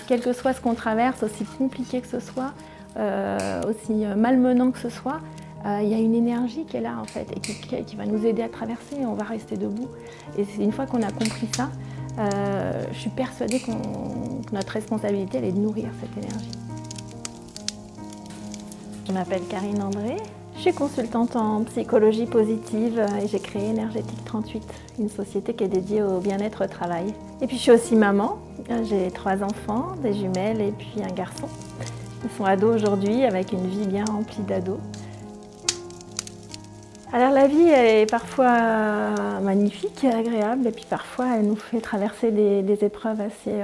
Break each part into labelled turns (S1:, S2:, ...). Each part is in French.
S1: quel que soit ce qu'on traverse, aussi compliqué que ce soit, aussi malmenant que ce soit, il y a une énergie qui est là en fait et qui va nous aider à traverser et on va rester debout. Et une fois qu'on a compris ça, je suis persuadée que notre responsabilité elle est de nourrir cette énergie. Je m'appelle Karine André, je suis consultante en psychologie positive et j'ai créé Énergétique 38, une société qui est dédiée au bien-être au travail. Et puis je suis aussi maman, j'ai 3 enfants, des jumelles et puis un garçon. Ils sont ados aujourd'hui avec une vie bien remplie d'ados. Alors la vie elle est parfois magnifique et agréable et puis parfois elle nous fait traverser des épreuves assez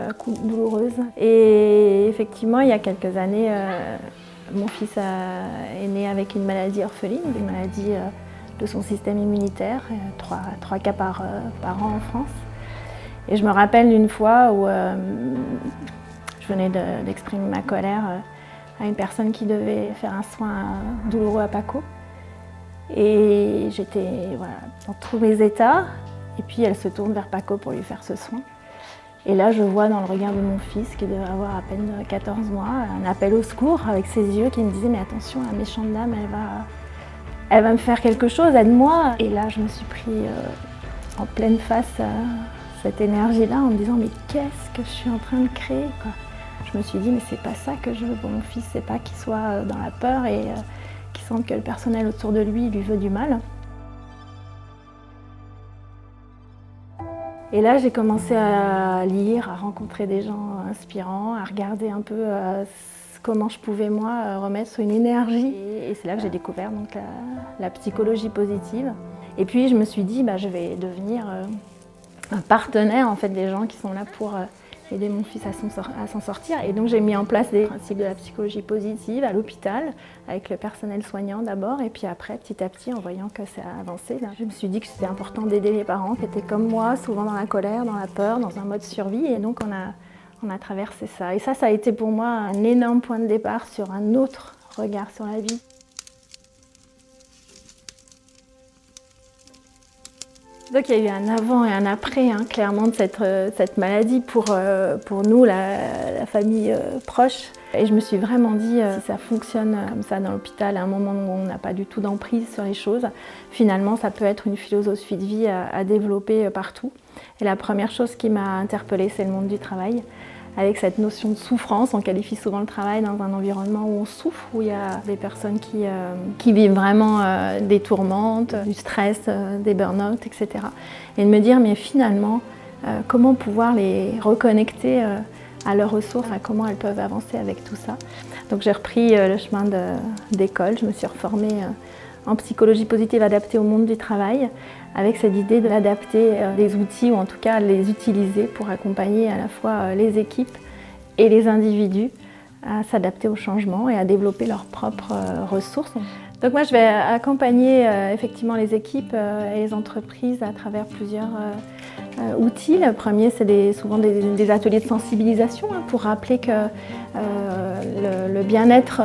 S1: douloureuses. Et effectivement il y a quelques années, mon fils est né avec une maladie orpheline, une maladie de son système immunitaire, 3 cas par an en France. Et je me rappelle d'une fois où je venais d'exprimer ma colère à une personne qui devait faire un soin douloureux à Paco. Et j'étais dans tous mes états, et puis elle se tourne vers Paco pour lui faire ce soin. Et là je vois dans le regard de mon fils, qui devait avoir à peine 14 mois, un appel au secours avec ses yeux qui me disaient « mais attention, la méchante dame, elle va me faire quelque chose, aide-moi » Et là je me suis pris en pleine face cette énergie-là en me disant « mais qu'est-ce que je suis en train de créer ?» Je me suis dit « mais c'est pas ça que je veux pour mon fils, c'est pas qu'il soit dans la peur et qu'il sente que le personnel autour de lui veut du mal. » Et là, j'ai commencé à lire, à rencontrer des gens inspirants, à regarder un peu comment je pouvais, moi, remettre une énergie. Et c'est là que j'ai découvert donc, la psychologie positive. Et puis, je me suis dit, je vais devenir un partenaire en fait, des gens qui sont là pour aider mon fils à s'en sortir. Et donc, j'ai mis en place des principes de la psychologie positive à l'hôpital, avec le personnel soignant d'abord, et puis après, petit à petit, en voyant que ça a avancé, je me suis dit que c'était important d'aider les parents qui étaient comme moi, souvent dans la colère, dans la peur, dans un mode survie. Et donc, on a traversé ça. Et ça a été pour moi un énorme point de départ sur un autre regard sur la vie. Donc il y a eu un avant et un après, clairement, de cette maladie pour nous, la famille proche. Et je me suis vraiment dit, si ça fonctionne comme ça dans l'hôpital, à un moment où on n'a pas du tout d'emprise sur les choses, finalement ça peut être une philosophie de vie à développer partout. Et la première chose qui m'a interpellée, c'est le monde du travail. Avec cette notion de souffrance, on qualifie souvent le travail dans un environnement où on souffre, où il y a des personnes qui vivent vraiment des tourmentes, du stress, des burn-out, etc. Et de me dire, mais finalement, comment pouvoir les reconnecter à leurs ressources, à comment elles peuvent avancer avec tout ça. Donc j'ai repris le chemin d'école, je me suis reformée en psychologie positive adaptée au monde du travail, avec cette idée d'adapter des outils, ou en tout cas les utiliser pour accompagner à la fois les équipes et les individus à s'adapter au changement et à développer leurs propres ressources. Donc moi je vais accompagner effectivement les équipes et les entreprises à travers plusieurs outils. Le premier c'est souvent des ateliers de sensibilisation pour rappeler que le bien-être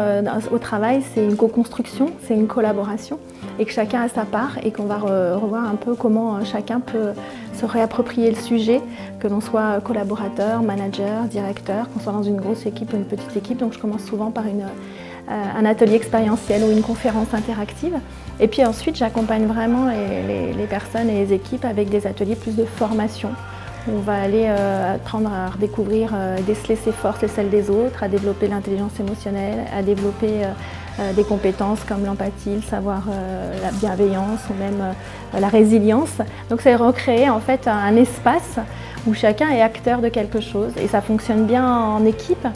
S1: au travail c'est une co-construction, c'est une collaboration et que chacun a sa part et qu'on va revoir un peu comment chacun peut se réapproprier le sujet, que l'on soit collaborateur, manager, directeur, qu'on soit dans une grosse équipe ou une petite équipe. Donc je commence souvent par un atelier expérientiel ou une conférence interactive. Et puis ensuite, j'accompagne vraiment les personnes et les équipes avec des ateliers plus de formation. On va aller apprendre à redécouvrir, déceler ses forces et celles des autres, à développer l'intelligence émotionnelle, à développer des compétences comme l'empathie, le savoir, la bienveillance ou même la résilience. Donc c'est recréer en fait un espace où chacun est acteur de quelque chose et ça fonctionne bien en équipe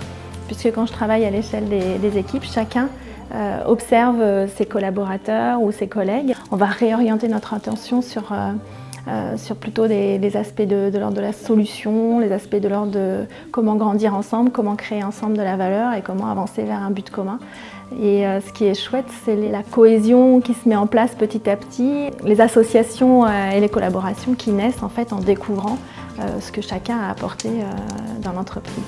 S1: puisque quand je travaille à l'échelle des équipes, chacun observe ses collaborateurs ou ses collègues. On va réorienter notre attention sur plutôt des aspects de l'ordre de la solution, les aspects de l'ordre de comment grandir ensemble, comment créer ensemble de la valeur et comment avancer vers un but commun. Et ce qui est chouette, c'est la cohésion qui se met en place petit à petit, les associations et les collaborations qui naissent en fait en découvrant ce que chacun a apporté dans l'entreprise.